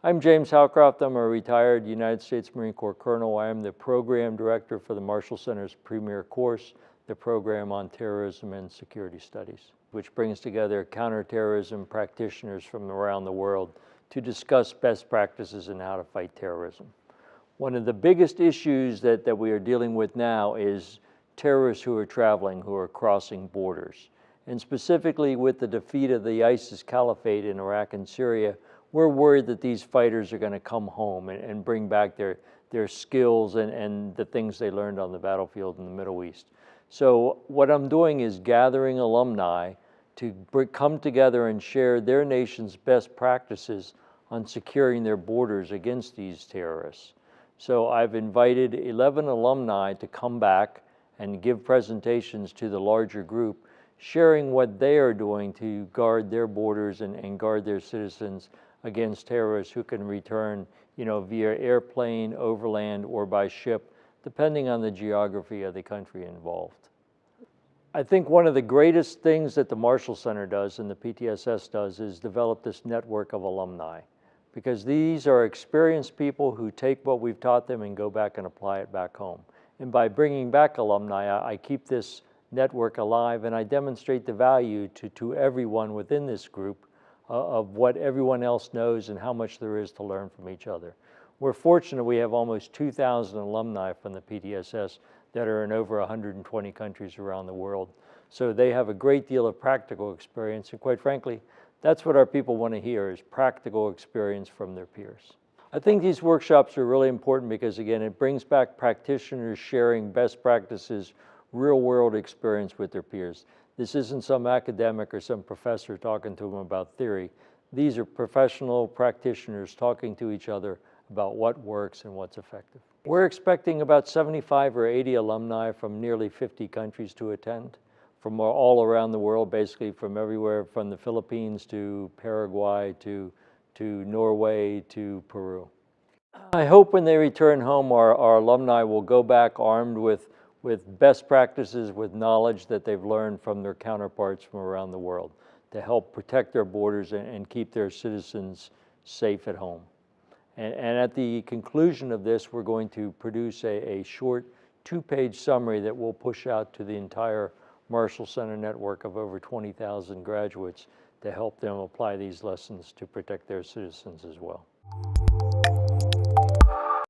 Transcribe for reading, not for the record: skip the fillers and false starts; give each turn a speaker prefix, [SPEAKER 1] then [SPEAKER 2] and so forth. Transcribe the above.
[SPEAKER 1] I'm James Howcroft. I'm a retired United States Marine Corps Colonel. I am the Program Director for the Marshall Center's premier course, the Program on Terrorism and Security Studies, which brings together counterterrorism practitioners from around the world to discuss best practices in how to fight terrorism. One of the biggest issues that we are dealing with now is terrorists who are traveling, who are crossing borders. And specifically with the defeat of the ISIS caliphate in Iraq and Syria, we're worried that these fighters are going to come home and bring back their skills and the things they learned on the battlefield in the Middle East. So what I'm doing is gathering alumni to come together and share their nation's best practices on securing their borders against these terrorists. So I've invited 11 alumni to come back and give presentations to the larger group, sharing what they are doing to guard their borders and guard their citizens against terrorists who can return, via airplane, overland, or by ship, depending on the geography of the country involved. I think one of the greatest things that the Marshall Center does and the PTSS does is develop this network of alumni, because these are experienced people who take what we've taught them and go back and apply it back home. And by bringing back alumni, I keep this network alive and I demonstrate the value to everyone within this group of what everyone else knows and how much there is to learn from each other. We're fortunate we have almost 2,000 alumni from the PTSS that are in over 120 countries around the world. So they have a great deal of practical experience, and quite frankly, that's what our people want to hear, is practical experience from their peers. I think these workshops are really important because, again, it brings back practitioners sharing best practices, real-world experience with their peers. This isn't some academic or some professor talking to them about theory. These are professional practitioners talking to each other about what works and what's effective. We're expecting about 75 or 80 alumni from nearly 50 countries to attend, from all around the world, basically from everywhere from the Philippines to Paraguay to Norway to Peru. I hope when they return home, our alumni will go back armed with best practices, with knowledge that they've learned from their counterparts from around the world to help protect their borders and keep their citizens safe at home. And at the conclusion of this, we're going to produce a short 2-page summary that we'll push out to the entire Marshall Center network of over 20,000 graduates to help them apply these lessons to protect their citizens as well.